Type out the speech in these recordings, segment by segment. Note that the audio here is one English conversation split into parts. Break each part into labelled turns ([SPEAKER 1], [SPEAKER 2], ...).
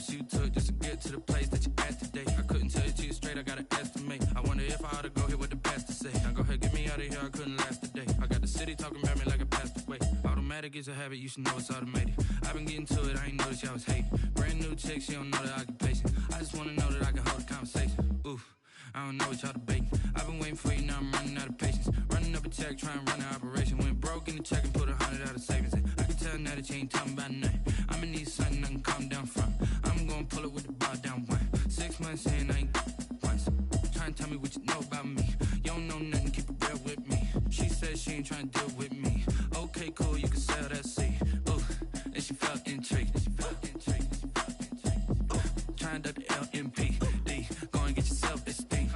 [SPEAKER 1] routes you took just to get to the place that you're at today. I couldn't tell you to you straight, I gotta estimate. I wonder if I ought to go here with the best to say. Now go ahead, get me out of here, I couldn't last a day. I got the city talking about me like I passed away. Automatic is a habit, you should know it's automated. I've been getting to it, I ain't noticed y'all was hating. Brand new chick, she don't know the occupation. I just wanna know that I can hold a conversation. Oof, I don't know what y'all debating. I've been waiting for you, now I'm running out of patience. Running up a check, trying to run an operation. Went broke in the check and put 100 out of savings in. I can tell now that you ain't talking about nothing. I'ma need something I can calm down from. I'm gonna pull it with the bar down one. 6 months in, I ain't once. Trying to tell me what you know about me. You don't know nothing, keep it real with me. She said she ain't trying to deal with me. Okay, cool, you can sell that seed. Ooh, and she felt intrigued. Trying to duck the LMPD. Go and get your self-esteem.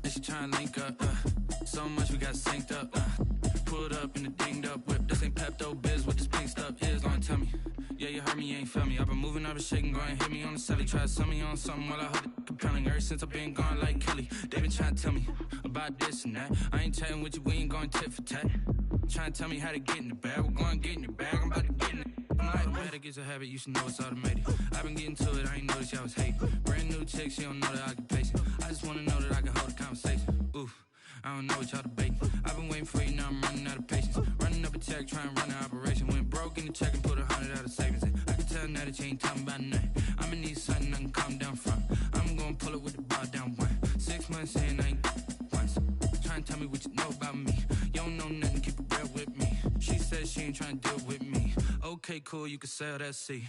[SPEAKER 1] And she trying to link up. So much we got synced up. Pulled up in the dinged up whip. This ain't Pepto-Biz, what this pink stuff is. Go and tell me. Yeah, you heard me, you ain't felt me. I've been moving, I've been shaking, go and hit me on the celly. Try to sell me on something while I hold it compelling. Ever since I've been gone like Kelly, they been trying to tell me about this and that. I ain't chatting with you, we ain't going tit for tat. Trying to tell me how to get in the bag. We're going to get in the bag, I'm about to get in it. I'm like, automatic is a habit, you should know it's automated. I've been getting to it, I ain't noticed y'all was hating. Brand new chick, she don't know the occupation. I just wanna know that I can hold a conversation. Oof, I don't know what y'all debating. I've been waiting for you, now I'm running out of patience. Running up a check, trying to run an operation. Went broke in the check and put 100 out of savings in. I can tell now that you ain't talking about nothing. I'ma need something I can calm down from. I'm gonna pull it with the bar down one. 6 months in, I ain't once. Trying to tell me what you know about me. You don't know nothing, keep it real with me. She said she ain't trying to deal with me. Okay, cool, you can sell that seed.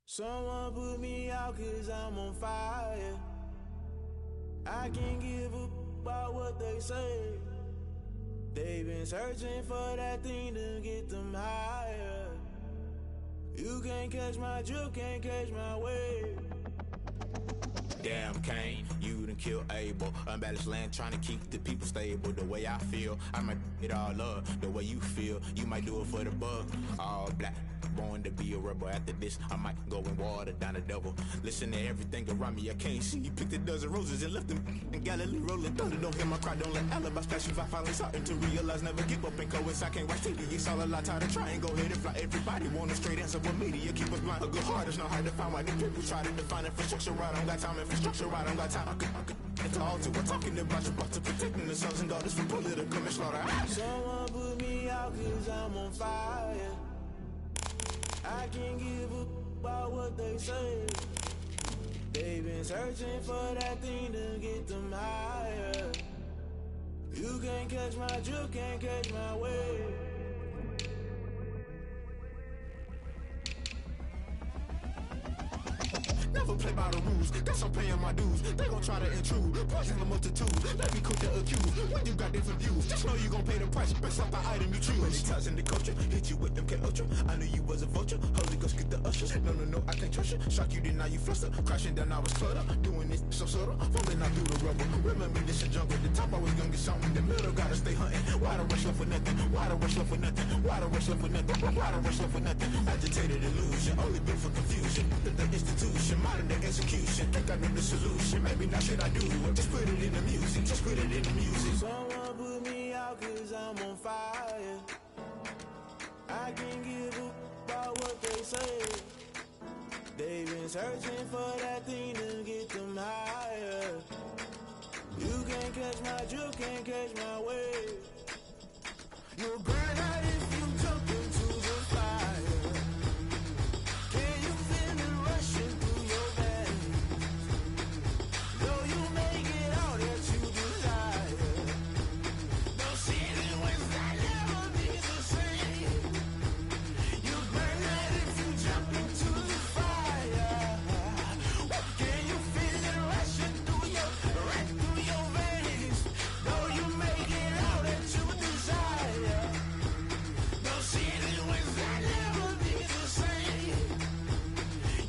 [SPEAKER 2] Someone put me out 'cause I'm on fire. I can't give up about what they say. They've been searching for that thing to get them higher. You can't catch my drift, can't catch my wave.
[SPEAKER 3] Damn, Kane, you done killed Abel. Unbalanced land, trying to keep the people stable. The way I feel, I might it all up. The way you feel, you might do it for the bug. All black, born to be a rebel. After this, I might go and water down the devil. Listen to everything around me, I can't see. Picked a dozen roses and left them in Galilee rolling thunder. Don't hear my cry, don't let alibis pass you. I finally starting to realize, never give up and coincide. I can't watch TV, it's all a lot. Tired of trying, go ahead and fly. Everybody want a straight answer, but media keep us blind. A good heart is not hard to find. Why the people try to define infrastructure right? I don't got time, infrastructure right, I don't got time. I could it's all to. We're talking about your to protecting the sons and daughters from political manslaughter.
[SPEAKER 2] Someone put me out cause I'm on fire. I can't give up about what they say. They've been searching for that thing to get them higher. You can't catch my drift, can't catch my wave.
[SPEAKER 3] Never play by the rules, guess I'm paying my dues. They gon' try to intrude, poison the multitude. Let me cook the accused, when you got different views. Just know you gon' pay the price, based off the item you choose. When it ties in the culture, hit you with MK Ultra. I knew you was a vulture, Holy Ghost get the ushers. No, I can't trust you. Shock you, then now you fluster. Crashing down, I was cluttered. Doing this so subtle, falling out through the rubble. Remember this a jungle, the top always gonna get something. The middle gotta stay hunting. Why the rush left for nothing? Why the rush left for nothing? Why the rush left for nothing? Why the rush left for nothing? Agitated illusion, only built for confusion. The institution, modern day execution. Think I know the solution, maybe not should I do it. Just put it in the music, just put it in the music.
[SPEAKER 2] Someone put me out cause I'm on fire. I can't give up about what they say. They've been searching for that thing to get them higher. You can't catch my drift, can't catch my wave. You'll burn out if you jump into the fire. Can you feel it rushing through your veins? Though you make it all that you desire. Those ceiling winds that never be the same. You burn out if you jump into the fire. Can you feel it rushing through your, right through your veins? Though you make it all that you desire. Those ceiling winds that never be the same.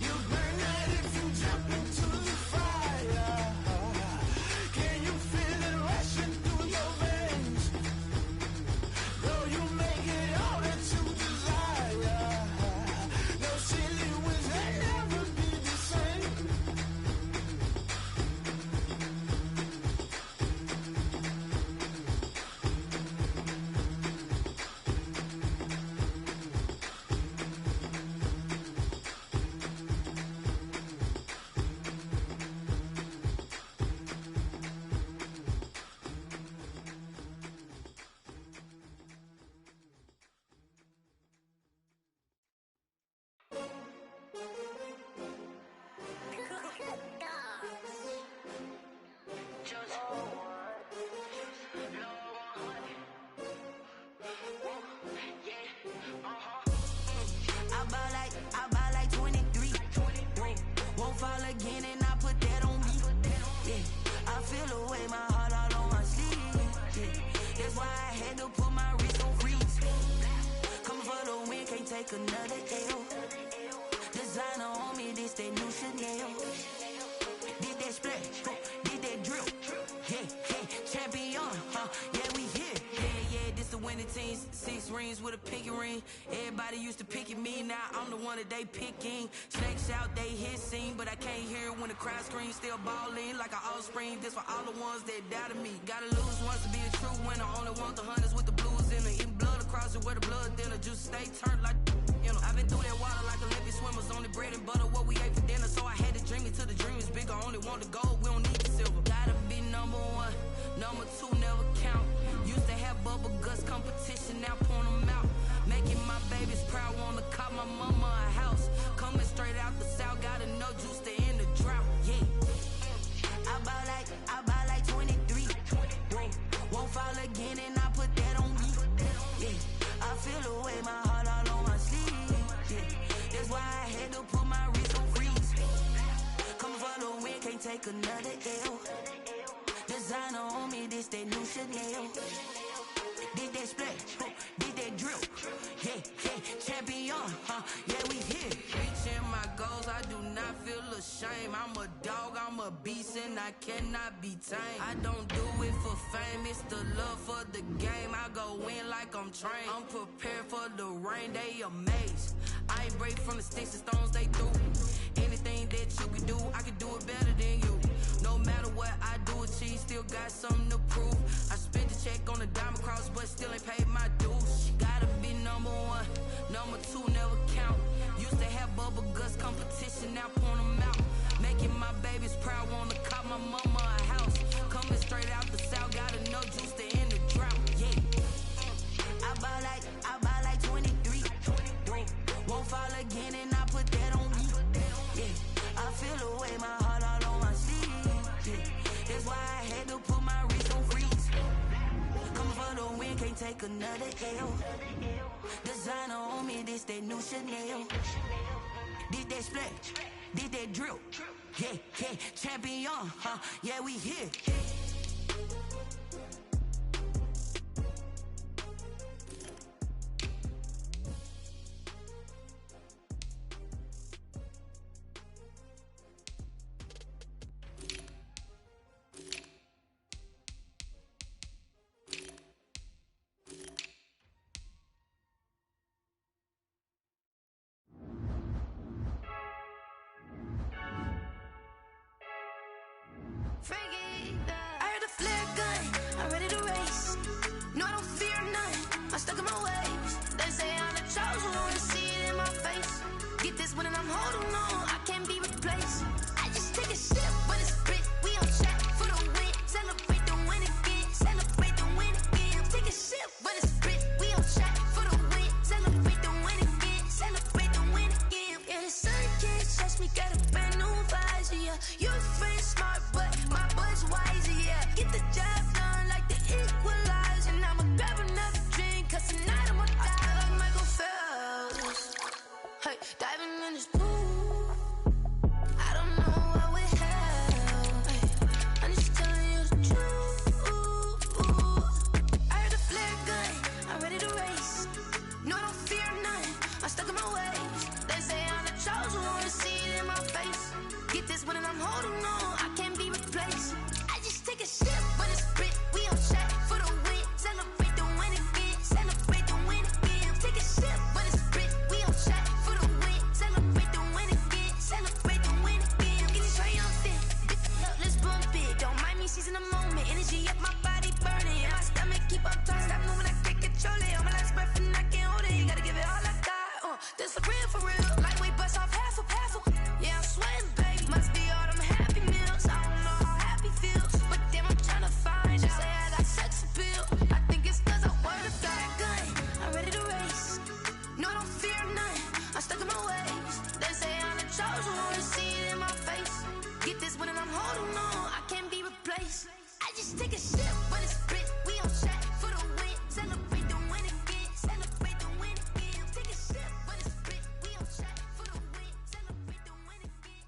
[SPEAKER 2] You burn out if you jump into the fire. Can you feel it rushing through your veins? Though you make it all that you desire. Those silly winds that never be the same.
[SPEAKER 4] I buy like 23. Won't fall again and I put that on me. Yeah, I feel the way, my heart all on my sleeve. Yeah, that's why I had to put my wrist on freeze. Coming for the win, can't take another L. Designer on me, this that new Chanel. Did that splash, did that drill. Yeah, champion, yeah, we here. Yeah, this the winning team. 6 rings with a pinky ring. Everybody used to pick at me, now I'm the one that they picking. Snakes out, they hit scene, but I can't hear it when the crowd screams. Still balling like an offspring. This for all the ones that doubted me. Gotta lose once to be a true winner. Only want the hunters with the blues in it. Eating blood across it where the blood thinner. Just stay turned like, you know. I've been through that water like Olympic swimmers. Only bread and butter, what we ate for dinner. So I had to dream it till the dream is bigger. Only want the gold, we don't need the silver. Gotta be number 1, number 2 never count. Used to have bubble guts competition, now point them out. Making my babies proud, wanna cop my mama a house. Coming straight out the south, gotta know juice to end the drought. Yeah, I buy like 23. Won't fall again and I put that on me. Yeah, I feel the way, my heart all on my sleeve. Yeah, that's why I had to put my wrist on freeze. Coming for the win, can't take another L. me, this that new Chanel. Did that splash, did that drip. Yeah, champion, yeah, we here. Reaching my goals, I do not feel ashamed. I'm a dog, I'm a beast, and I cannot be tamed. I don't do it for fame, it's the love for the game. I go in like I'm trained. I'm prepared for the rain, they amazed. I ain't break from the sticks and stones they threw. Anything that you can do, I can do it better than you. No matter what I do, achieve, still got something to prove. I spent the check on the diamond cross, but still ain't paid my dues. Gotta be number one, number two never count. Used to have bubble guts competition, now point them out. Making my babies proud, wanna cop my mama a house. Coming straight out the south, gotta know juice to end the drought. Yeah, I buy like 23. Won't fall again, and I put that on me. Yeah, I feel the way, my heart all on my sleeve. Yeah, that's why I had to put my wrist on freeze. Coming for the win, can't take another L. Designer on me, this that new Chanel. Did that splash, did that drip. Yeah, champion, yeah, we here.
[SPEAKER 5] I heard a flare gun, I'm ready to race. No, I don't fear none, I'm stuck in my ways. They say I'm the chosen one, see it in my face. Get this one and I'm holding on, I can't be replaced. I just take a sip, but it's split, we on track for the win. Celebrate the win again, celebrate the win again. Take a sip, but it's split, we on track for the win. Celebrate the win again, celebrate the win again. Yeah, the sun can't touch me, got a brand new visor, yeah. You're friend smart, but my bud's wiser, yeah. Get the job done like the equalizer. And I'ma grab another drink, cause tonight I'ma die like Michael Phelps. Hey, diving in this pool, I don't know what would help. Hey, I'm just telling you the truth. I heard a flare gun, I'm ready to race. No, I don't fear none, I'm stuck in my ways. They say I'm the chosen one, see it in my face. Get this one and I'm holding on, I can't be replaced. I just take a sip, but it's split, we on track for the win. Celebrate the win again, celebrate the win again. Take a sip, but it's split, we on track for the win. Celebrate the win again, celebrate the win again. Getting triumphant, look, let's bump it. Don't mind me seizing the moment, energy up my body burning. And my stomach keep up turning, stop moving, I can't control it. On my last breath and I can't hold it, you gotta give it all I got. This for real, lightweight bust off half a. Yeah, I'm sweating, baby, must be all them happy meals. I don't know how happy feels, but damn, I'm tryna find out. Say I got sex appeal, I think it's cause I wear a flat gun. I'm ready to race, no, I don't fear none, I'm stuck in my ways. They say I'm the chosen one, see it in my face. Get this one and I'm holding on, I can't be replaced. I just take a sip, but it's split, we on track for the win. Celebrate the win again, celebrate the win again. Take a sip, but it's split, we on track for the win. Celebrate the win again,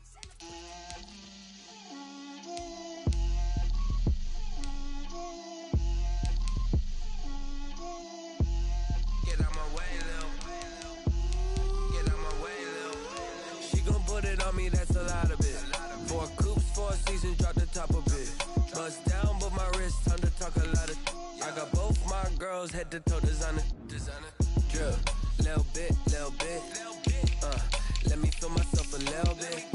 [SPEAKER 2] Get out my way, Lil. Get out my way, Lil. She gon' put it on me, that's a lot of it. 4 coops, 4 seasons, drop the top a bit. Bust down, but my wrist, time to talk a lot of. I got both my girls head to toe designer. Drip, little bit. Let me feel myself a little bit.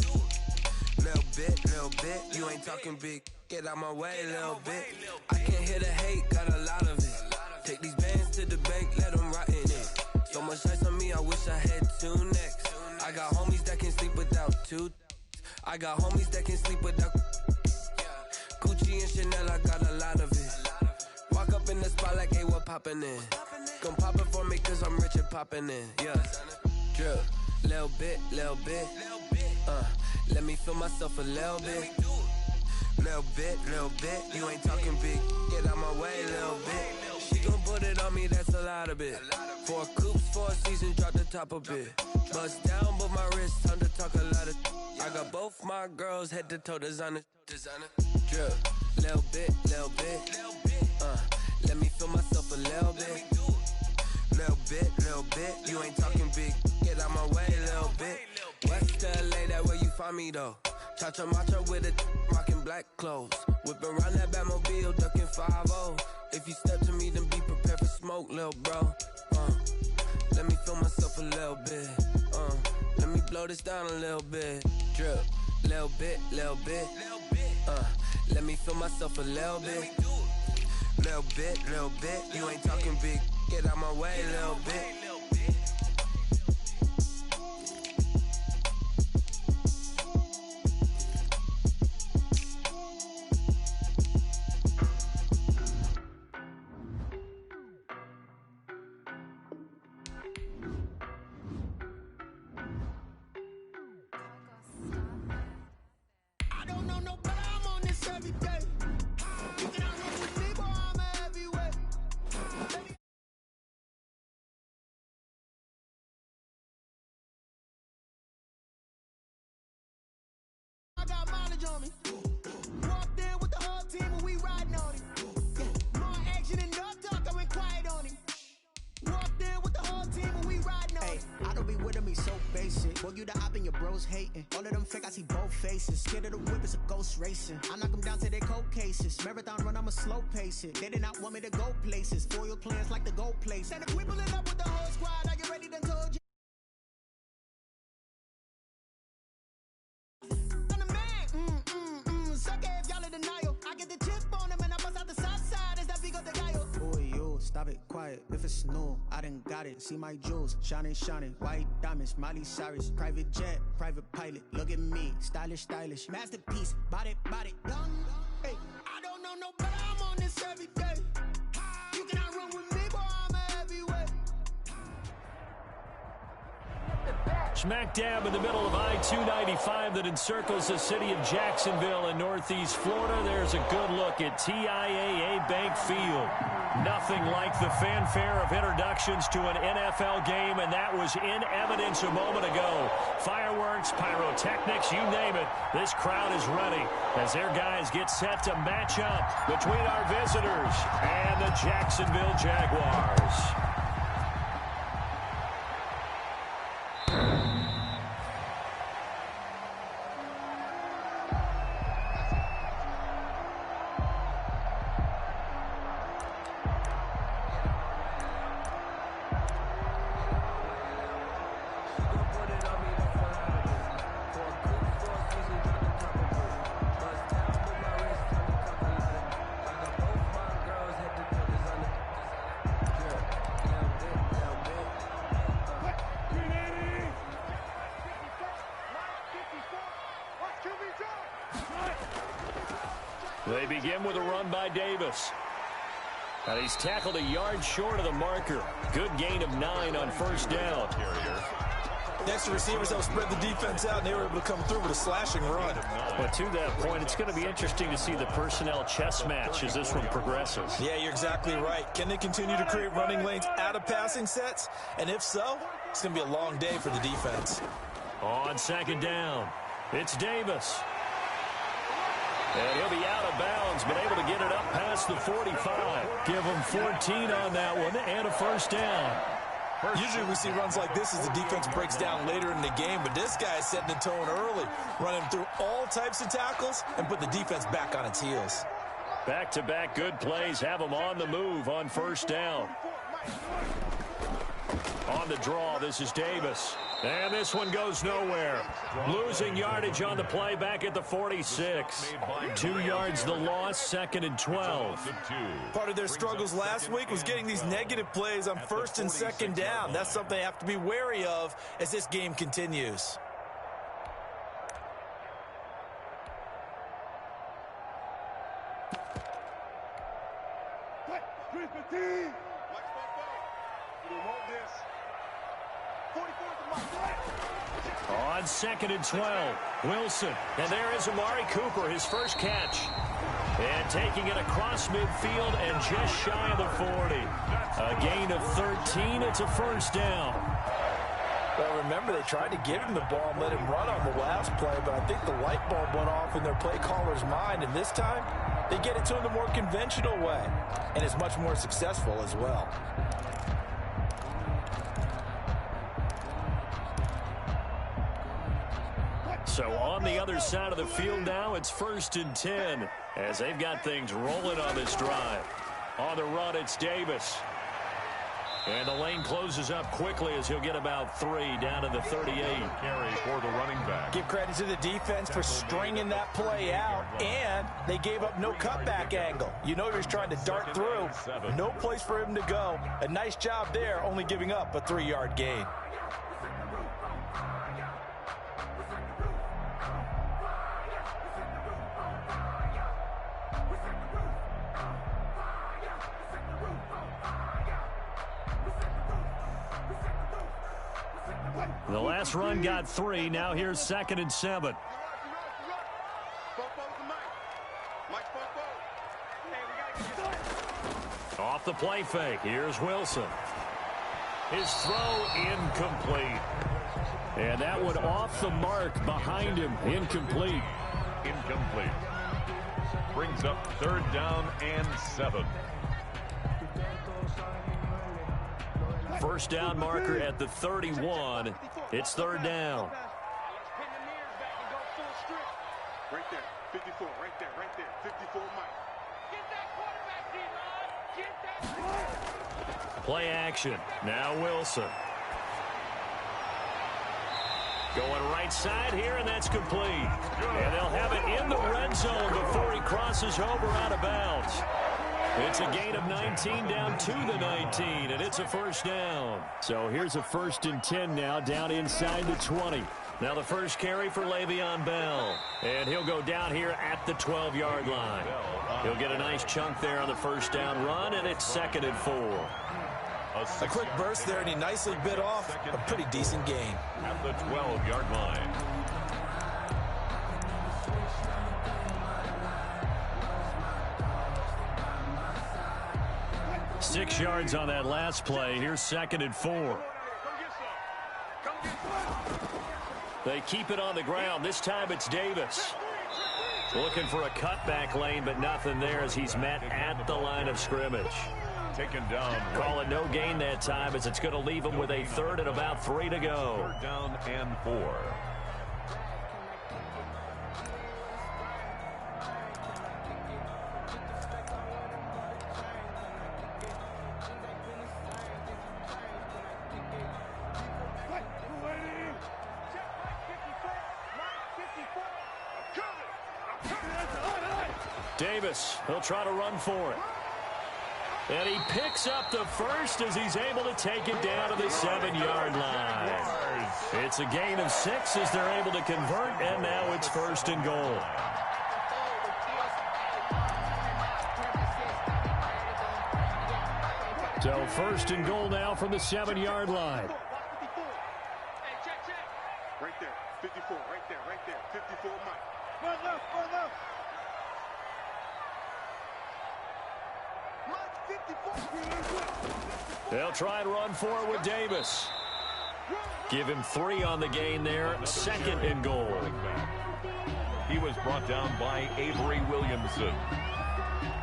[SPEAKER 2] Little bit. You ain't talking big. Get out my way, little bit. I can't hear the hate, got a lot of it. Take these bands to the bank, let them rot in it. So much ice on me, I wish I had 2 necks. I got homies that can sleep without 2. I got homies that can sleep without. Gucci and Chanel, I got a lot of it. Walk up in the spot like, hey, what poppin' in? Come pop it for me, cause I'm rich and poppin' in. Yeah, drip, little bit. Let me feel myself a little bit. Little bit. You ain't talking big. Get out my way, little bit. She gon' put it on me, that's a lot of it. 4 coops, 4 seasons, drop the top a bit. Bust down, but my wrist, time to talk a lot of. I got both my girls head to toe designer. Drip,
[SPEAKER 6] Little bit, little bit. Let me feel myself a little bit. Little bit. You ain't talking big. Get out my way, little bit. West LA, that where you find me though. Cha-cha macho with a rockin' black clothes. Whip around that Batmobile, ducking 5-0. If you step to me, then be prepared for smoke, little bro. Let me feel myself a little bit. Let me blow this down a little bit. Drip, little bit, little bit. Let me feel myself a little bit. Little bit, little bit. You ain't talking big. Get out my way, little bit.
[SPEAKER 2] I got mileage on me. Walked in with the whole team and we riding on him. Yeah, more action and no talk, I went quiet on him. Walked in with the whole team and we riding on him.
[SPEAKER 7] I don't be with him, he's so basic. Boy, you the op and your bros hating. All of them fake, I see both faces. Scared of the whip, it's a ghost racing. I knock them down to their cold cases. Marathon run, I'ma slow pace it. They did not want me to go places. Foil plans like the gold place. And if we pulling up with the whole squad, I get ready, done told you. Stop it, quiet, if it's new, I done got it. See my jewels, shining, shining, white diamonds, Miley Cyrus, private jet, private pilot, look at me, stylish, stylish, masterpiece, body, young, hey, I don't know no better, I'm on this every day. You cannot run with me, boy, I'm a heavyweight.
[SPEAKER 8] Smack dab in the middle of I-295 that encircles the city of Jacksonville in northeast Florida. There's a good look at TIAA Bank Field. Nothing like the fanfare of introductions to an NFL game, and that was in evidence a moment ago. Fireworks, pyrotechnics, you name it. This crowd is ready as their guys get set to match up between our visitors and the Jacksonville Jaguars. They begin with a run by Davis. And he's tackled a yard short of the marker. Good gain of 9 on first down.
[SPEAKER 9] Next to receivers help spread the defense out, and they were able to come through with a slashing run.
[SPEAKER 8] But to that point, it's going to be interesting to see the personnel chess match as this one progresses.
[SPEAKER 9] Yeah, you're exactly right. Can they continue to create running lanes out of passing sets? And if so, it's going to be a long day for the defense.
[SPEAKER 8] On second down, it's Davis. And he'll be out of bounds, but able to get it up past the 45. Give him 14 on that one and a first down.
[SPEAKER 9] Usually we see runs like this as the defense breaks down later in the game, but this guy is setting the tone early, running through all types of tackles and put the defense back on its heels.
[SPEAKER 8] Back-to-back good plays have him on the move on first down. On the draw, this is Davis. And this one goes nowhere. Losing yardage on the play back at the 46. 2 yards the loss, second and 12.
[SPEAKER 9] Part of their struggles last week was getting these negative plays on first and second down. That's something they have to be wary of as this game continues.
[SPEAKER 8] On second and 12, Wilson. And there is Amari Cooper, his first catch. And taking it across midfield and just shy of the 40. A gain of 13, it's a first down.
[SPEAKER 9] Well, remember, they tried to give him the ball and let him run on the last play, but I think the light bulb went off in their play caller's mind, and this time, They get it to him the more conventional way, and it's much more successful as well.
[SPEAKER 8] So on the other side of the field now, it's 1st and 10 as they've got things rolling on this drive. On the run, it's Davis. And the lane closes up quickly as he'll get about 3 down to the 38.
[SPEAKER 10] Carry for the running back.
[SPEAKER 9] Give credit to the defense for stringing that play out, and they gave up no cutback angle. You know he was trying to dart through. No place for him to go. A nice job there, only giving up a 3-yard gain.
[SPEAKER 8] The last run got 3. Now here's 2nd and 7. Off the play fake. Here's Wilson. His throw incomplete. And that one off the mark behind him. Incomplete.
[SPEAKER 10] Incomplete. Brings up 3rd down and 7.
[SPEAKER 8] First down marker at the 31. It's 3rd down.
[SPEAKER 11] Right there, 54, right there, 54, Mike. Get that quarterback, D-Rod.
[SPEAKER 8] Play action. Now Wilson. Going right side here, and that's complete. And they'll have it in the red zone before he crosses over out of bounds. It's a gain of 19 down to the 19, and it's a first down. So here's a 1st and 10 now, down inside the 20. Now the first carry for Le'Veon Bell, and he'll go down here at the 12-yard line. He'll get a nice chunk there on the first down run, and it's 2nd and 4.
[SPEAKER 9] A quick burst there, and he nicely bit off a pretty decent gain.
[SPEAKER 10] At the 12-yard line.
[SPEAKER 8] 6 yards on that last play. Here's 2nd and 4. They keep it on the ground. This time it's Davis. Looking for a cutback lane, but nothing there as he's met at the line of scrimmage.
[SPEAKER 10] Taken down.
[SPEAKER 8] Call it no gain that time as it's going to leave him with a 3rd and about 3 to go.
[SPEAKER 10] 3rd down and 4.
[SPEAKER 8] Davis, he'll try to run for it. And he picks up the first as he's able to take it down to the 7-yard line. It's a gain of 6 as they're able to convert, and now it's 1st and goal. So 1st and goal now from the 7-yard line.
[SPEAKER 11] Right there, 54, right there, 54, Mike. Run left, run left.
[SPEAKER 8] They'll try and run for it with Davis. Give him 3 on the gain there. 2nd and goal.
[SPEAKER 10] He was brought down by Avery Williamson.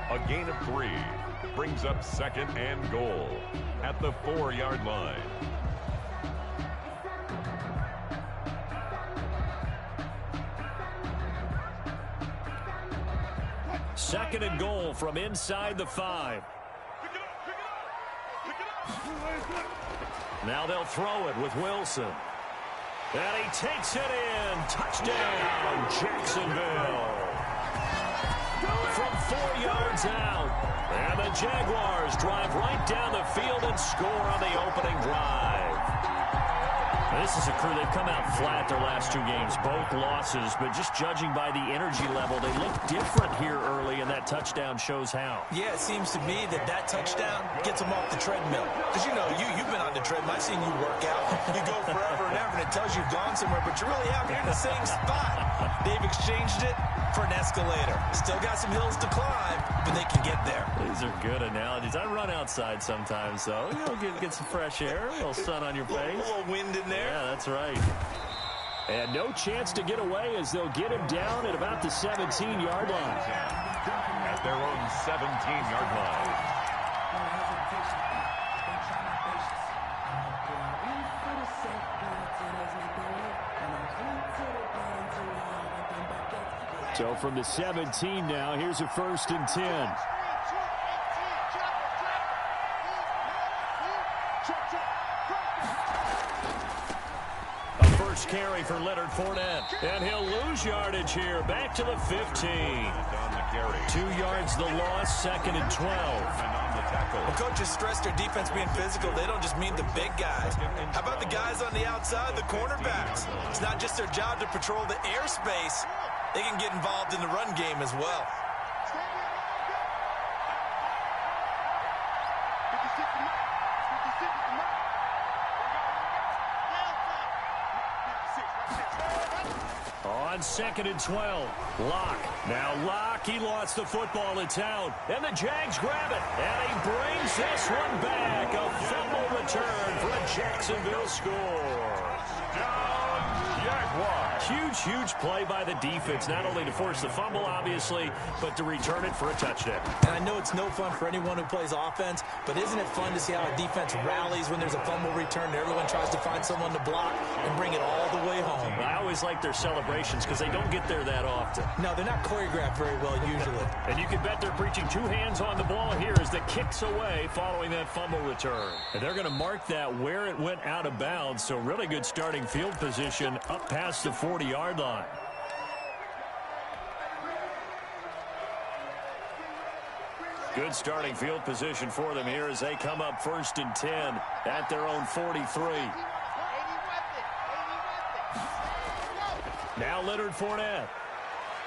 [SPEAKER 10] A gain of 3 brings up 2nd and goal at the 4-yard line.
[SPEAKER 8] Second and goal from inside the 5. Now they'll throw it with Wilson. And he takes it in. Touchdown, Jacksonville. From 4 yards out. And the Jaguars drive right down the field and score on the opening drive. This is a crew, they've come out flat their last 2 games, both losses, but just judging by the energy level, they look different here early, and that touchdown shows how.
[SPEAKER 9] Yeah, it seems to me that touchdown gets them off the treadmill. Because, you know, you've been on the treadmill. I've seen you work out. You go forever and ever, and it tells you you've gone somewhere, but you're really out here in the same spot. They've exchanged it for an escalator. Still got some hills to climb, but they can get there.
[SPEAKER 8] These are good analogies. I run outside sometimes, so get some fresh air, a little sun on your face.
[SPEAKER 9] A little wind in there.
[SPEAKER 8] Yeah, that's right. And no chance to get away as they'll get him down at about the 17-yard line.
[SPEAKER 10] At at their own 17-yard line.
[SPEAKER 8] So from the 17 now, here's a 1st and 10. Carry for Leonard Fournette, and he'll lose yardage here. Back to the 15. 2 yards the loss, 2nd and 12.
[SPEAKER 9] When coaches stress their defense being physical, they don't just mean the big guys. How about the guys on the outside, the cornerbacks? It's not just their job to patrol the airspace. They can get involved in the run game as well.
[SPEAKER 8] On 2nd and 12, Locke. Now Locke, he lost the football in town. And the Jags grab it. And he brings this one back. A fumble return for a Jacksonville score. Huge play by the defense, not only to force the fumble, obviously, but to return it for a touchdown.
[SPEAKER 9] And I know it's no fun for anyone who plays offense, but isn't it fun to see how a defense rallies when there's a fumble return and everyone tries to find someone to block and bring it all the way home?
[SPEAKER 8] I always like their celebrations because they don't get there that often.
[SPEAKER 9] No, they're not choreographed very well usually.
[SPEAKER 8] And you can bet they're preaching 2 hands on the ball here as the kicks away following that fumble return. And they're going to mark that where it went out of bounds, so really good starting field position up past the 40-yard line. Good starting field position for them here as they come up 1st and 10 at their own 43. Now Leonard Fournette.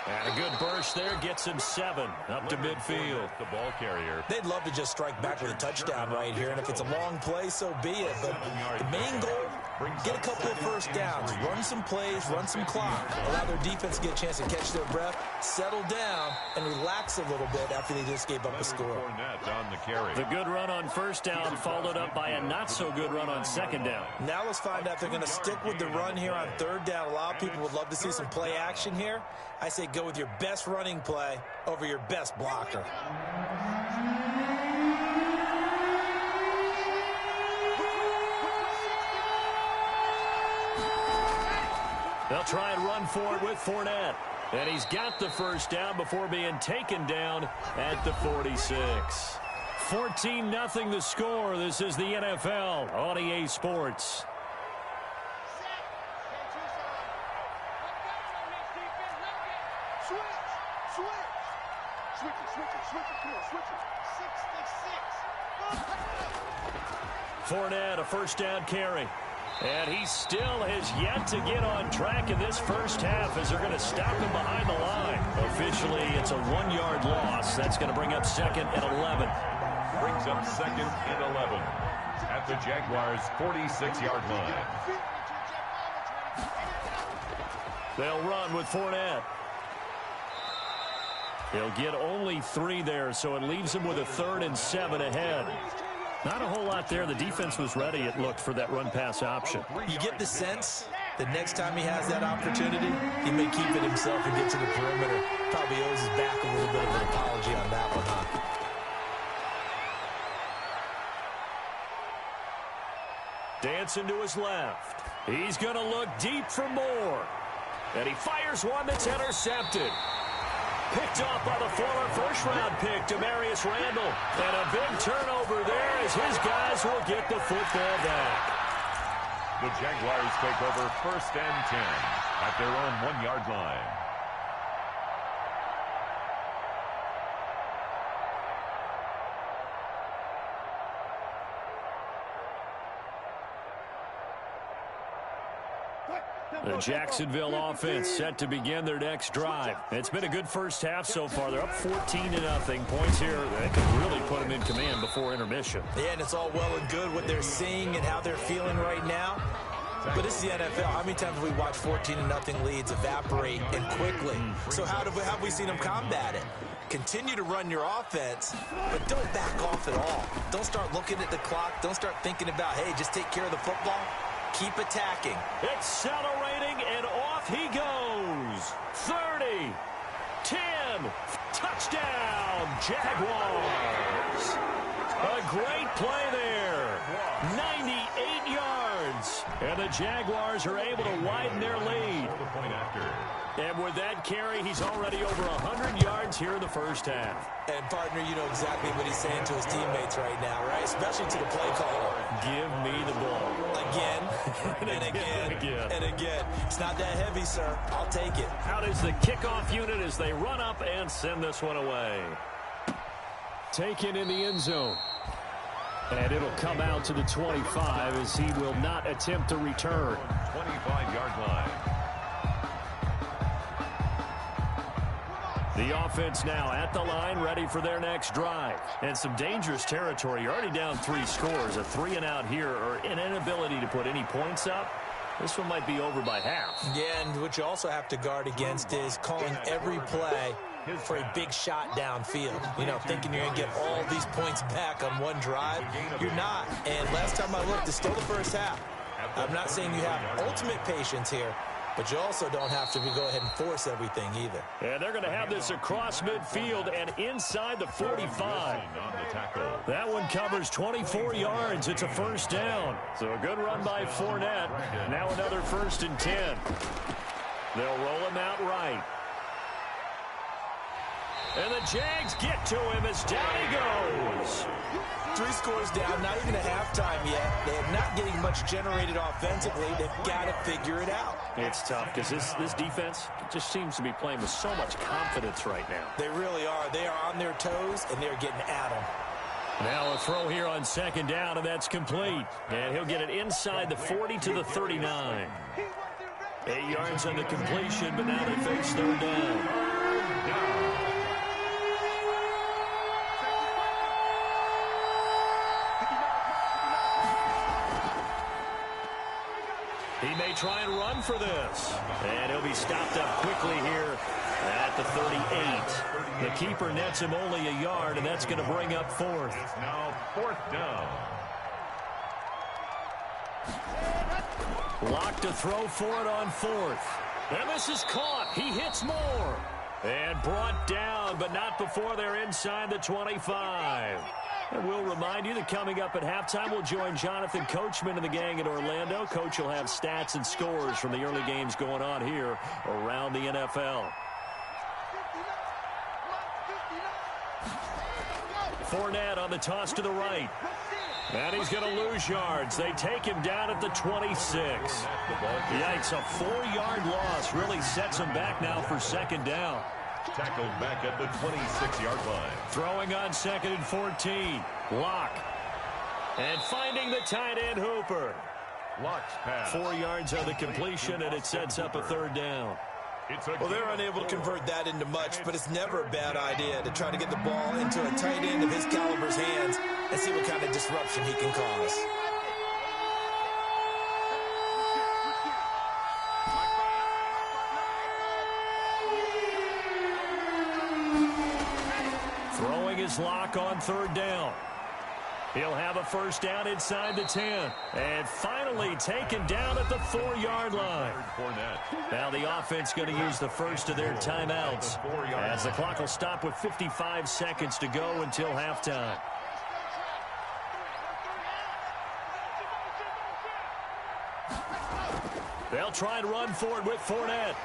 [SPEAKER 8] And a good burst there gets him 7 up to midfield.
[SPEAKER 10] The ball carrier.
[SPEAKER 9] They'd love to just strike back with a touchdown right here, and if it's a long play, so be it. But the main goal, get a couple of first downs, run some plays, run some clock, allow their defense to get a chance to catch their breath, settle down, and relax a little bit after they just gave up a score.
[SPEAKER 10] On the carry.
[SPEAKER 8] The good run on 1st down followed up by a not-so-good run on 2nd down.
[SPEAKER 9] Now let's find out if they're going to stick with the run here on 3rd down. A lot of people would love to see some play action here. I say go with your best running play over your best blocker.
[SPEAKER 8] They'll try and run for it with Fournette. And he's got the 1st down before being taken down at the 46. 14-0 the score. This is the NFL on EA Sports. Fournette, a 1st down carry. And he still has yet to get on track in this 1st half as they're going to stop him behind the line. Officially, it's a 1-yard loss. That's going to bring up 2nd and 11.
[SPEAKER 10] Brings up 2nd and 11 at the Jaguars' 46-yard line.
[SPEAKER 8] They'll run with Fournette. He'll get only 3 there, so it leaves him with a 3rd and 7 ahead. Not a whole lot there. The defense was ready, it looked, for that run-pass option.
[SPEAKER 9] You get the sense that next time he has that opportunity, he may keep it himself and get to the perimeter. Probably owes his back a little bit of an apology on that one, huh?
[SPEAKER 8] Dancing to his left. He's going to look deep for more. And he fires one that's intercepted. Picked off by the former first-round pick, Demarius Randall. And a big turnover there as his guys will get the football back.
[SPEAKER 10] The Jaguars take over 1st and 10 at their own 1-yard line.
[SPEAKER 8] The Jacksonville offense set to begin their next drive. It's been a good 1st half so far. They're up 14-0. Points here that could really put them in command before intermission.
[SPEAKER 9] Yeah, and it's all well and good what they're seeing and how they're feeling right now. But it's the NFL. How many times have we watched 14-0 leads evaporate and quickly? So how have we seen them combat it? Continue to run your offense, but don't back off at all. Don't start looking at the clock. Don't start thinking about, hey, just take care of the football. Keep attacking.
[SPEAKER 8] Accelerating, and off he goes. 30, 10, touchdown. Jaguars. A great play there. 98 yards. And the Jaguars are able to widen their lead. And with that carry, he's already over 100 yards here in the first half.
[SPEAKER 9] And, partner, you know exactly what he's saying to his teammates right now, right? Especially to the play caller.
[SPEAKER 8] Give me the ball.
[SPEAKER 9] Again, and again, and again. It's not that heavy, sir. I'll take it.
[SPEAKER 8] Out is the kickoff unit as they run up and send this one away. Taken in the end zone. And it'll come out to the 25 as he will not attempt to return.
[SPEAKER 10] 25-yard line.
[SPEAKER 8] The offense now at the line, ready for their next drive. And some dangerous territory. You're already down 3 scores. A 3-and-out here, or an inability to put any points up. This one might be over by half.
[SPEAKER 9] Yeah, and what you also have to guard against is calling every play for a big shot downfield. You know, thinking you're going to get all these points back on one drive. You're not. And last time I looked, it's still the first half. I'm not saying you have ultimate patience here, but you also don't have to go ahead and force everything either.
[SPEAKER 8] And they're going to have this across midfield and inside the 45. That one covers 24 yards. It's a first down. So a good run by Fournette. Now another 1st and 10. They'll roll him out right. And the Jags get to him as down he goes.
[SPEAKER 9] 3 scores down, not even a halftime yet. They are not getting much generated offensively. They've got to figure it out.
[SPEAKER 8] It's tough because this defense just seems to be playing with so much confidence right now.
[SPEAKER 9] They really are. They are on their toes, and they're getting at them.
[SPEAKER 8] Now a throw here on 2nd down, and that's complete. And he'll get it inside the 40 to the 39. 8 yards on the completion, but now they face 3rd down. He may try and run for this. And he'll be stopped up quickly here at the 38. The keeper nets him only a yard, and that's going to bring up 4th.
[SPEAKER 10] It's now 4th down.
[SPEAKER 8] Locked to throw for it on 4th. And this is caught. He hits more. And brought down, but not before they're inside the 25. And we'll remind you that coming up at halftime, we'll join Jonathan Coachman and the gang in Orlando. Coach will have stats and scores from the early games going on here around the NFL. Fournette on the toss to the right. And he's going to lose yards. They take him down at the 26. Yikes, a 4-yard loss really sets him back now for 2nd down.
[SPEAKER 10] Tackled back at the 26-yard line.
[SPEAKER 8] Throwing on 2nd and 14. Lock. And finding the tight end Hooper.
[SPEAKER 10] Lock's pass.
[SPEAKER 8] 4 yards on the completion, and it sets up a 3rd down.
[SPEAKER 9] Well, they're unable to convert that into much, but it's never a bad idea to try to get the ball into a tight end of his caliber's hands and see what kind of disruption he can cause.
[SPEAKER 8] Throwing his lock on 3rd down. He'll have a 1st down inside the 10. And finally taken down at the 4-yard line. Now the offense going to use the first of their timeouts as the clock will stop with 55 seconds to go until halftime. They'll try and run for it with Fournette.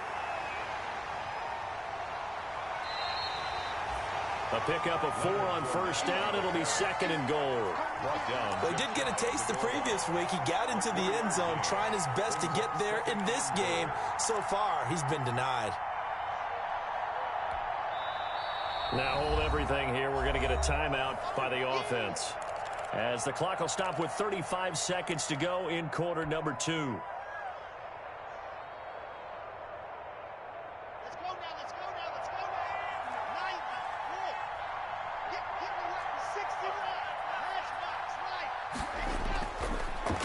[SPEAKER 8] A pickup of 4 on 1st down. It'll be 2nd and goal.
[SPEAKER 9] Well, he did get a taste the previous week. He got into the end zone trying his best to get there in this game. So far, he's been denied.
[SPEAKER 8] Now hold everything here. We're going to get a timeout by the offense. As the clock will stop with 35 seconds to go in quarter number 2.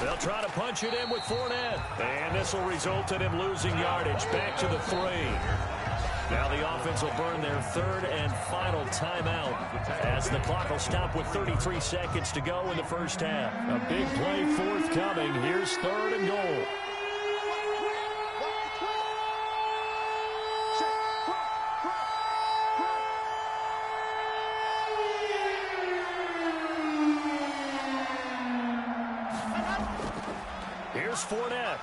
[SPEAKER 8] They'll try to punch it in with Fournette. And this will result in him losing yardage. Back to the 3. Now the offense will burn their 3rd and final timeout as the clock will stop with 33 seconds to go in the first half. A big play forthcoming. Here's 3rd and goal. Here's Fournette.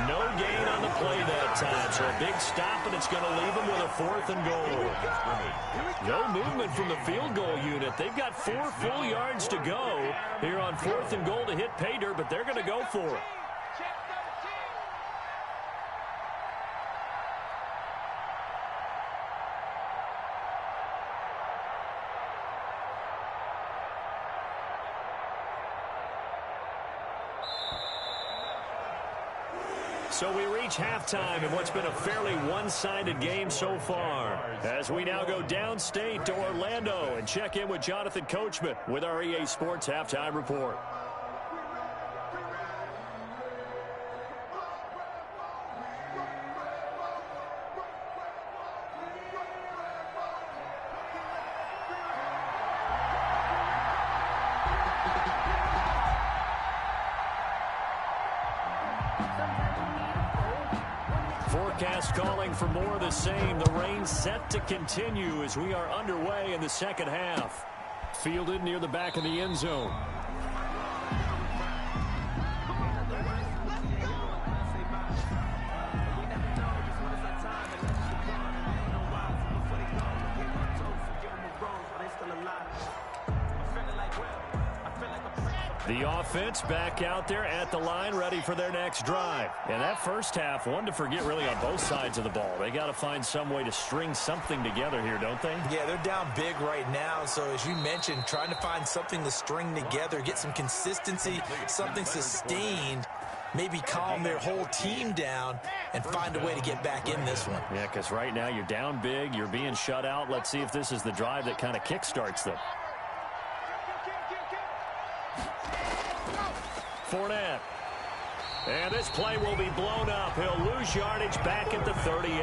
[SPEAKER 8] No gain on the play that time, so a big stop, and it's going to leave them with a 4th and goal. No movement from the field goal unit. They've got 4 full yards to go here on 4th and goal to hit pay dirt, but they're going to go for it. So we reach halftime in what's been a fairly one-sided game so far. As we now go downstate to Orlando and check in with Jonathan Coachman with our EA Sports Halftime Report. Forecast calling for more of the same. The rain set to continue as we are underway in the second half. Fielded near the back of the end zone. The offense back out there at the line, ready for their next drive. And that first half, one to forget really on both sides of the ball. They got to find some way to string something together here, don't they?
[SPEAKER 9] Yeah, they're down big right now. So as you mentioned, trying to find something to string together, get some consistency, something sustained, maybe calm their whole team down and find a way to get back in this one.
[SPEAKER 8] Yeah, because right now you're down big, you're being shut out. Let's see if this is the drive that kind of kickstarts them. Fournette. And this play will be blown up. He'll lose yardage back at the 38.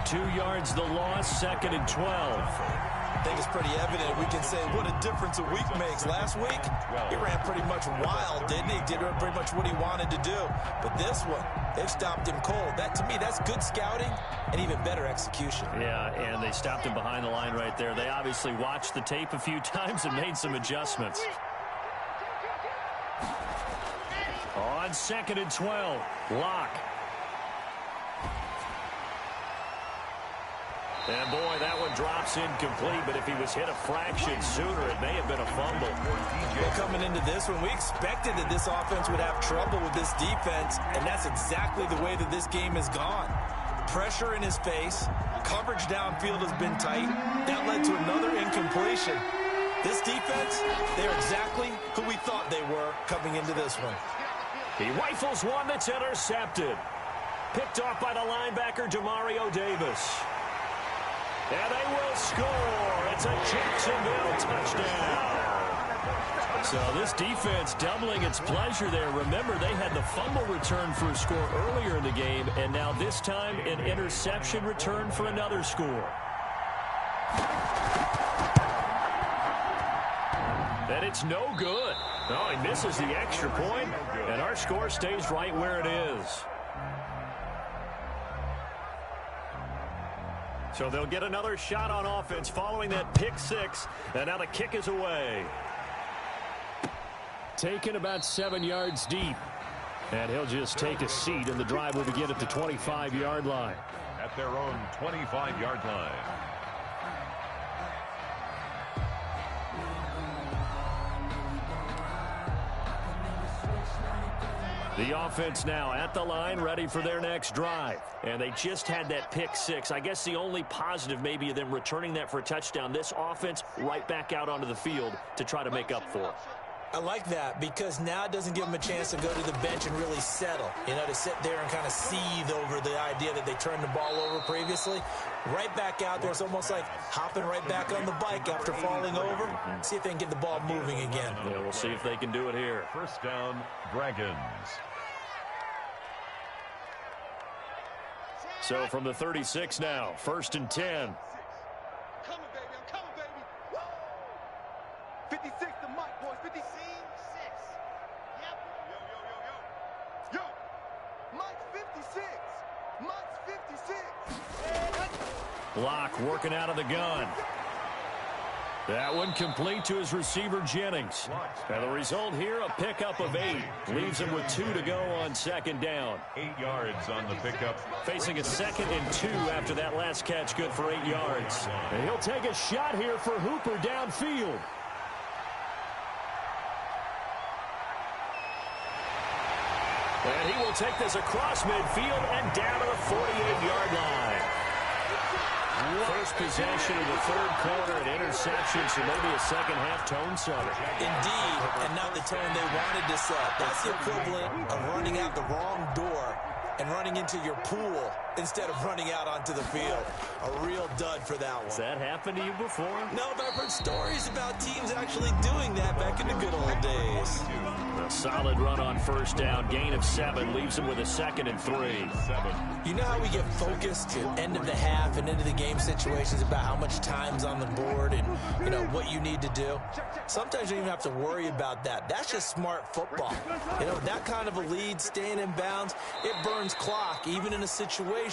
[SPEAKER 8] 2 yards the loss, 2nd and 12.
[SPEAKER 9] I think it's pretty evident. We can say what a difference a week makes. Last week, he ran pretty much wild, didn't he? Did pretty much what he wanted to do. But this one, they've stopped him cold. That, to me, that's good scouting and even better execution.
[SPEAKER 8] Yeah, and they stopped him behind the line right there. They obviously watched the tape a few times and made some adjustments. On 2nd and 12, Locke. And boy, that one drops incomplete, but if he was hit a fraction sooner, it may have been a fumble.
[SPEAKER 9] Well, coming into this one, we expected that this offense would have trouble with this defense, and that's exactly the way that this game has gone. Pressure in his face, coverage downfield has been tight. That led to another incompletion. This defense, they're exactly who we thought they were coming into this one.
[SPEAKER 8] He rifles one that's intercepted. Picked off by the linebacker, Demario Davis. And they will score. It's a Jacksonville touchdown. So this defense doubling its pleasure there. Remember, they had the fumble return for a score earlier in the game, and now this time an interception return for another score. And it's no good. No, he misses the extra point, and our score stays right where it is. So they'll get another shot on offense following that pick six, and now the kick is away. Taken about 7 yards deep, and he'll just take a seat, and the drive will begin at the 25-yard line.
[SPEAKER 10] At their own 25-yard line.
[SPEAKER 8] The offense now at the line, ready for their next drive. And they just had that pick six. I guess the only positive maybe of them returning that for a touchdown. This offense right back out onto the field to try to make up for it.
[SPEAKER 9] I like that because now it doesn't give them a chance to go to the bench and really settle. You know, to sit there and kind of seethe over the idea that they turned the ball over previously. Right back out there. It's almost like hopping right back on the bike after falling over. See if they can get the ball moving again.
[SPEAKER 8] Yeah, we'll see if they can do it here.
[SPEAKER 10] First down, Dragons.
[SPEAKER 8] So from the 36 now, 1st and 10.
[SPEAKER 11] I'm coming, baby. I'm coming, baby. Woo! 56 to Mike, boys. 56. Yep. Yo. Mike's 56. Mike's 56.
[SPEAKER 8] Locke working out of the gun. That one complete to his receiver, Jennings. And the result here, a pickup of 8. Leaves him with 2 to go on second down.
[SPEAKER 10] 8 yards on the pickup.
[SPEAKER 8] Facing a 2nd and 2 after that last catch, good for 8 yards. And he'll take a shot here for Hooper downfield. And he will take this across midfield and down to the 48-yard line. First possession of the third quarter, an interception, so maybe a second-half tone setter.
[SPEAKER 9] Indeed, and not the tone they wanted to set. That's the equivalent of running out the wrong door and running into your pool instead of running out onto the field. A real dud for that one.
[SPEAKER 8] Has that happened to you before?
[SPEAKER 9] No, but I've heard stories about teams actually doing that back in the good old days.
[SPEAKER 8] A solid run on first down. Gain of 7 leaves him with a 2nd and 3.
[SPEAKER 9] You know how we get focused at end of the half and into the game situations about how much time's on the board and, you know, what you need to do? Sometimes you don't even have to worry about that. That's just smart football. You know, that kind of a lead, staying in bounds, it burns clock, even in a situation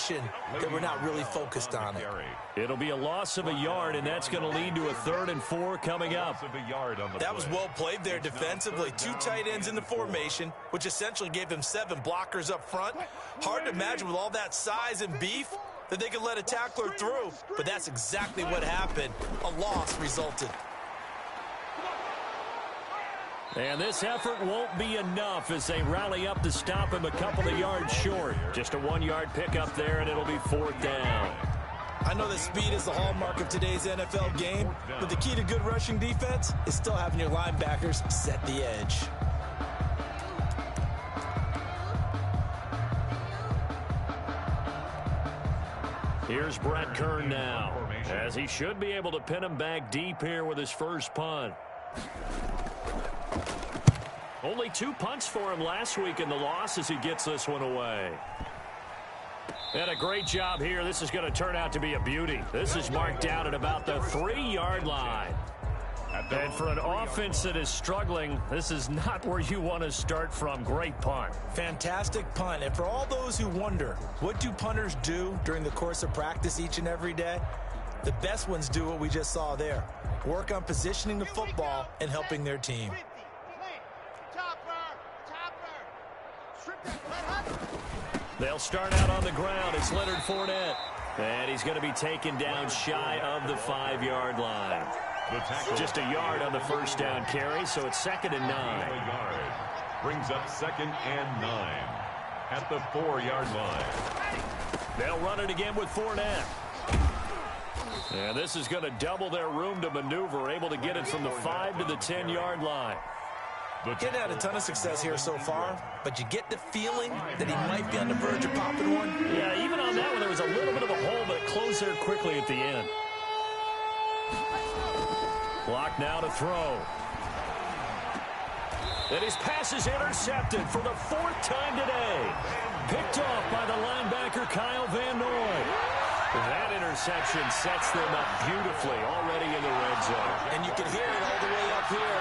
[SPEAKER 9] that we're not really focused on it.
[SPEAKER 8] It'll be a loss of a yard, and that's going to lead to a 3rd and 4 coming up.
[SPEAKER 9] That was well played there defensively. 2 tight ends in the formation, which essentially gave them 7 blockers up front. Hard to imagine with all that size and beef that they could let a tackler through, but that's exactly what happened. A loss resulted.
[SPEAKER 8] And this effort won't be enough as they rally up to stop him a couple of yards short. Just a 1-yard pickup there, and it'll be 4th down.
[SPEAKER 9] I know that speed is the hallmark of today's NFL game, but the key to good rushing defense is still having your linebackers set the edge.
[SPEAKER 8] Here's Brett Kern now, as he should be able to pin him back deep here with his first punt. Only 2 punts for him last week in the loss as he gets this one away. And a great job here. This is going to turn out to be a beauty. This is marked out at about the 3-yard line. And for an offense that is struggling, this is not where you want to start from. Great punt.
[SPEAKER 9] Fantastic punt. And for all those who wonder, what do punters do during the course of practice each and every day? The best ones do what we just saw there. Work on positioning the football and helping their team.
[SPEAKER 8] They'll start out on the ground. It's Leonard Fournette. And he's going to be taken down shy of the 5-yard line. Just a yard on the first down carry, so it's 2nd and 9.
[SPEAKER 10] Brings up 2nd and 9 at the 4-yard line.
[SPEAKER 8] They'll run it again with Fournette. And this is going to double their room to maneuver, able to get it from the 5 to the 10-yard line.
[SPEAKER 9] Getting had a ton of success here so far, but you get the feeling that he might be on the verge of popping one.
[SPEAKER 8] Yeah, even on that one, there was a little bit of a hole, but it closed there quickly at the end. Clock now to throw. And his pass is intercepted for the 4th time today. Picked off by the linebacker Kyle Van Noy. That interception sets them up beautifully already in the red zone.
[SPEAKER 9] And you can hear it all the way up here.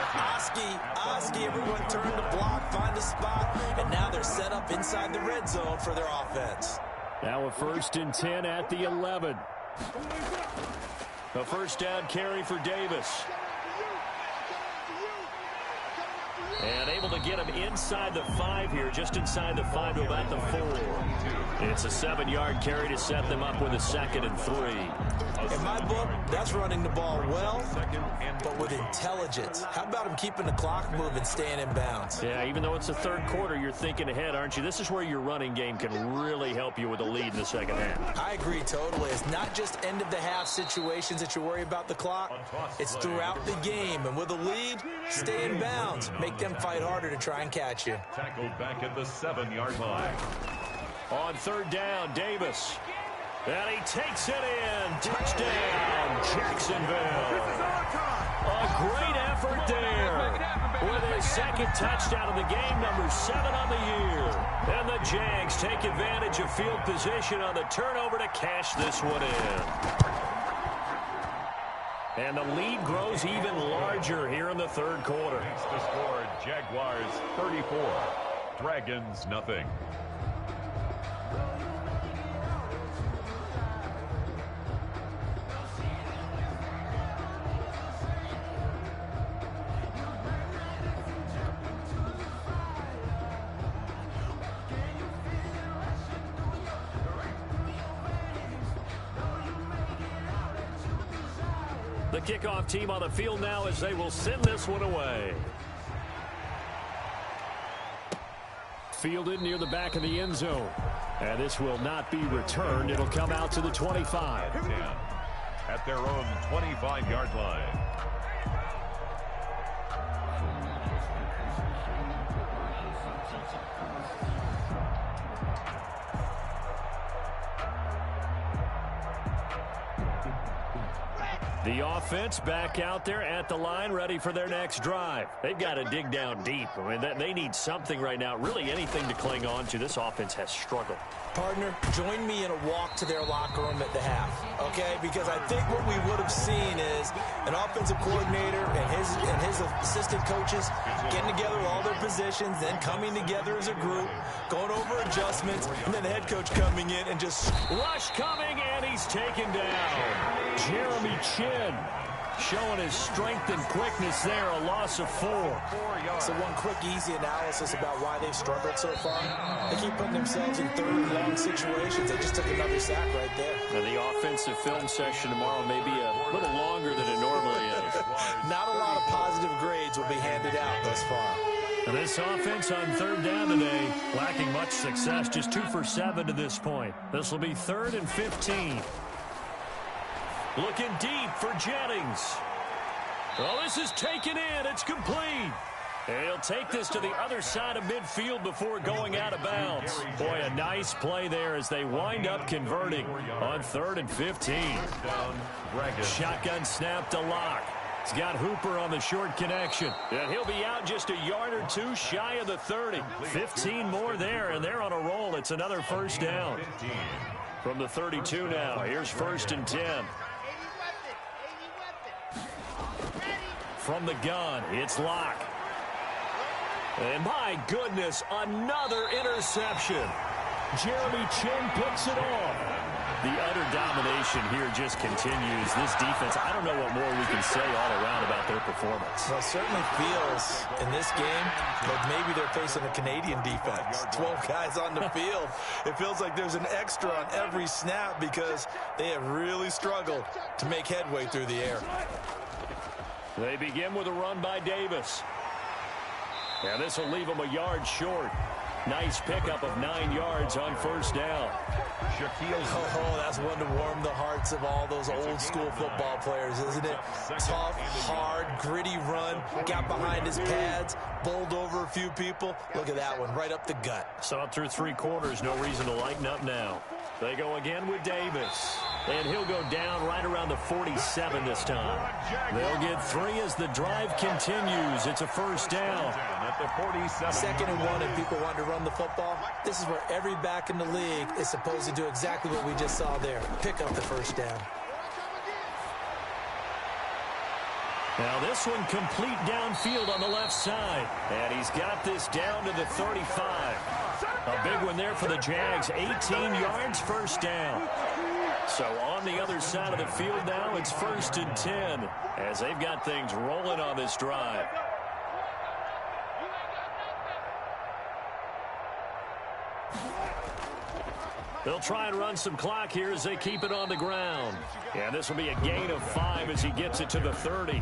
[SPEAKER 9] Oski, everyone turned to block, find a spot, and now they're set up inside the red zone for their offense.
[SPEAKER 8] Now a 1st and 10 at the 11. A first down carry for Davis. And able to get him inside the 5 here, just inside the 5 to about the 4. It's a 7-yard carry to set them up with a 2nd and 3.
[SPEAKER 9] In my book, that's running the ball well, but with intelligence. How about him keeping the clock moving, staying in bounds?
[SPEAKER 8] Yeah, even though it's the 3rd quarter, you're thinking ahead, aren't you? This is where your running game can really help you with a lead in the second half.
[SPEAKER 9] I agree totally. It's not just end-of-the-half situations that you worry about the clock. It's throughout the game. And with a lead, stay in bounds. Make them fight harder to try and catch you.
[SPEAKER 10] Tackled back at the 7-yard line.
[SPEAKER 8] On 3rd down, Davis. And he takes it in. Touchdown, Jacksonville. A great effort there. With his 2nd touchdown of the game, number 7 on the year. And the Jags take advantage of field position on the turnover to cash this one in. And the lead grows even larger here in the 3rd quarter.
[SPEAKER 10] The score, Jaguars 34, Dragons nothing.
[SPEAKER 8] The kickoff team on the field now as they will send this one away. Fielded near the back of the end zone. And this will not be returned. It'll come out to the 25.
[SPEAKER 10] At their own 25-yard line.
[SPEAKER 8] The offense back out there at the line, ready for their next drive. They've got to dig down deep. I mean, they need something right now, really anything to cling on to. This offense has struggled.
[SPEAKER 9] Partner, join me in a walk to their locker room at the half, okay? Because I think what we would have seen is an offensive coordinator and his assistant coaches getting together with all their positions, then coming together as a group, going over adjustments, and then the head coach coming in and just...
[SPEAKER 8] Rush coming, and he's taken down. Jeremy Chin showing his strength and quickness there, a loss of 4.
[SPEAKER 9] So one quick, easy analysis about why they've struggled so far. They keep putting themselves in third and long situations. They just took another sack right there.
[SPEAKER 8] Now the offensive film session tomorrow may be a little longer than it normally is.
[SPEAKER 9] Not a lot of positive grades will be handed out thus far.
[SPEAKER 8] And this offense on third down today, lacking much success, just 2 for 7 to this point. This will be 3rd and 15. Looking deep for Jennings. Well, this is taken in. It's complete. And he'll take this to the other side of midfield before going out of bounds. Boy, a nice play there as they wind up converting on 3rd and 15. Shotgun snap to Locke. He's got Hooper on the short connection. And he'll be out just a yard or 2 shy of the 30. 15 more there, and they're on a roll. It's another first down. From the 32 now, here's 1st and 10. From the gun, it's Locke. And my goodness, another interception. Jeremy Chin picks it off. The utter domination here just continues. This defense, I don't know what more we can say all around about their performance.
[SPEAKER 9] Well, it certainly feels in this game like maybe they're facing a Canadian defense. 12 guys on the field. It feels like there's an extra on every snap because they have really struggled to make headway through the air.
[SPEAKER 8] They begin with a run by Davis. And this will leave them a yard short. Nice pickup of 9 yards on first down.
[SPEAKER 9] Oh, that's one to warm the hearts of all those old school football players, isn't it? Tough, hard, gritty run. Got behind his pads, bowled over a few people. Look at that one, right up the gut.
[SPEAKER 8] Saw it through 3 quarters. No reason to lighten up now. They go again with Davis. And he'll go down right around the 47 this time. They'll get 3 as the drive continues. It's a first down.
[SPEAKER 10] At the 47.
[SPEAKER 9] 2nd and 1, and people want to run the football. This is where every back in the league is supposed to do exactly what we just saw there. Pick up the first down.
[SPEAKER 8] Now this one complete downfield on the left side. And he's got this down to the 35. A big one there for the Jags. 18 yards, first down. So on the other side of the field now, it's 1st and 10 as they've got things rolling on this drive. They'll try and run some clock here as they keep it on the ground. And this will be a gain of 5 as he gets it to the 30.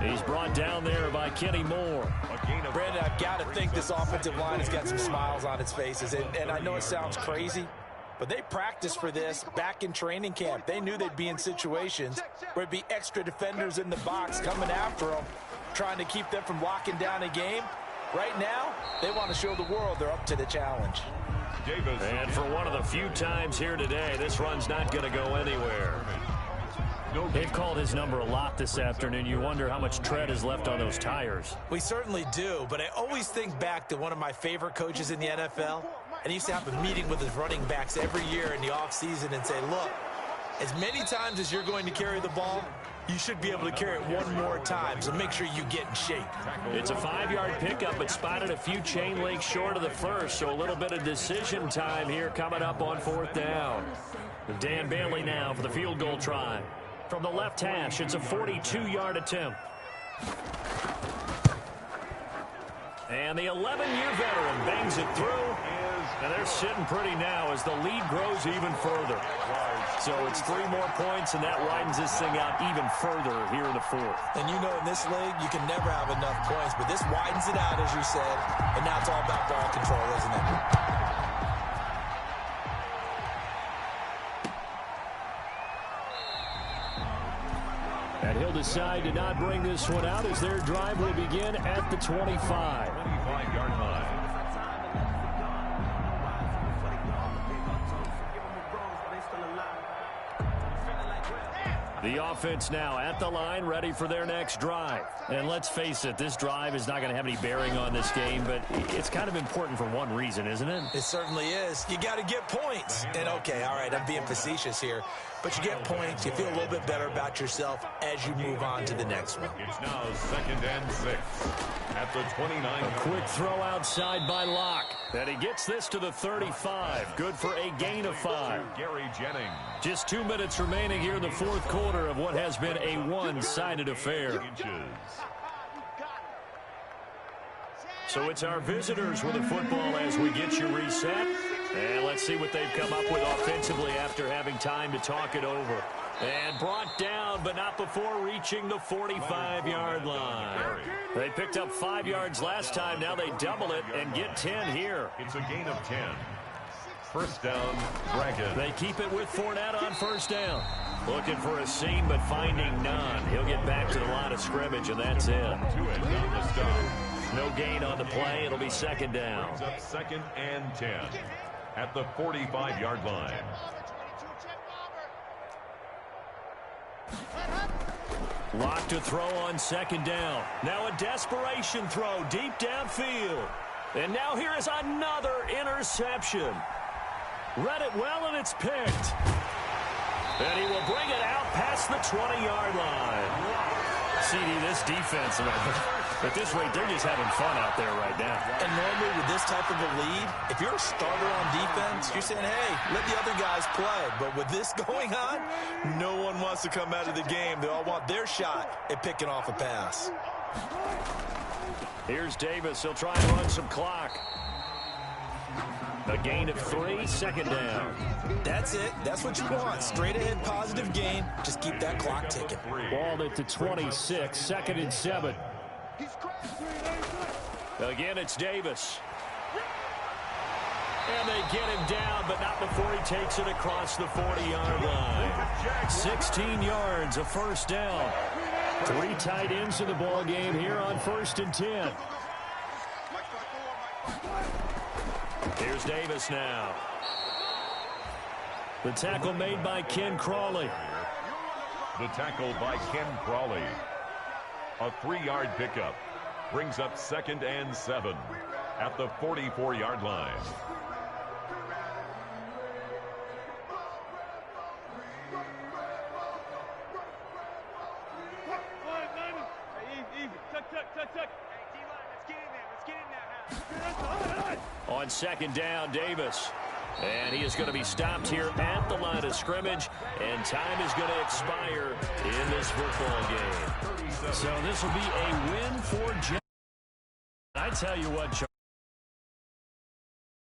[SPEAKER 8] He's brought down there by Kenny Moore.
[SPEAKER 9] Brandon, I've got to think this offensive line has got some smiles on its faces. And I know it sounds crazy, but they practiced for this back in training camp. They knew they'd be in situations where it'd be extra defenders in the box coming after them, trying to keep them from locking down a game. Right now, they want to show the world they're up to the challenge.
[SPEAKER 8] And for one of the few times here today, this run's not going to go anywhere. They've called his number a lot this afternoon. You wonder how much tread is left on those tires.
[SPEAKER 9] We certainly do, but I always think back to one of my favorite coaches in the NFL, and he used to have a meeting with his running backs every year in the offseason and say, look, as many times as you're going to carry the ball, you should be able to carry it one more time, so make sure you get in shape.
[SPEAKER 8] It's a 5-yard pickup, but spotted a few chain links short of the first, so a little bit of decision time here coming up on 4th down. Dan Bailey now for the field goal try. From the left hash, it's a 42-yard attempt. And the 11-year veteran bangs it through. And they're sitting pretty now as the lead grows even further. So it's 3 more points, and that widens this thing out even further here in the fourth.
[SPEAKER 9] And you know in this league, you can never have enough points, but this widens it out, as you said, and now it's all about ball control, isn't it?
[SPEAKER 8] And he'll decide to not bring this one out as their drive will begin at the 25.
[SPEAKER 10] 25-yard line.
[SPEAKER 8] The offense now at the line, ready for their next drive. And let's face it, this drive is not going to have any bearing on this game, but it's kind of important for one reason, isn't it?
[SPEAKER 9] It certainly is. You got to get points. And, okay, all right, I'm being facetious here. But you get points, you feel a little bit better about yourself as you move on to the next one.
[SPEAKER 10] It's now 2nd and 6 at the 29.
[SPEAKER 8] A quick throw outside by Locke. And he gets this to the 35. Good for a gain of 5.
[SPEAKER 10] Gary Jennings.
[SPEAKER 8] Just 2 minutes remaining here in the fourth quarter of what has been a one-sided affair. So it's our visitors with the football as we get you reset. And let's see what they've come up with offensively after having time to talk it over. And brought down, but not before reaching the 45-yard line. They picked up 5 yards last time. Now they double it and get 10 here.
[SPEAKER 10] It's a gain of 10. First down, Dragons.
[SPEAKER 8] They keep it with Fournette on first down. Looking for a seam, but finding none. He'll get back to the line of scrimmage, and that's it.
[SPEAKER 10] To it on the stop.
[SPEAKER 8] No gain on the play. It'll be second down.
[SPEAKER 10] Brings up 2nd and 10 at the 45-yard line.
[SPEAKER 8] Lock to throw on second down. Now a desperation throw deep downfield. And now here is another interception. Read it well, and it's picked. And he will bring it out past the 20-yard line. CD, this defense, at this rate, they're just having fun out there right now.
[SPEAKER 9] And normally with this type of a lead, if you're a starter on defense, you're saying, hey, let the other guys play. But with this going on, no one wants to come out of the game. They all want their shot at picking off a pass.
[SPEAKER 8] Here's Davis. He'll try and run some clock. A gain of 3, second down.
[SPEAKER 9] That's it. That's what you want. Straight ahead positive gain. Just keep that clock ticking.
[SPEAKER 8] Ball at the 26, 2nd and 7. Again, it's Davis. And they get him down, but not before he takes it across the 40-yard line. 16 yards, a first down. 3 tight ends in the ball game here on 1st and 10. Here's Davis now. The tackle made by Ken Crawley.
[SPEAKER 10] The tackle by Ken Crawley. A 3-yard pickup. Brings up 2nd and 7 at the 44-yard line.
[SPEAKER 8] On second down, Davis. And he is going to be stopped here at the line of scrimmage. And time is going to expire in this football game. So this will be a win for Jackson. I tell you what,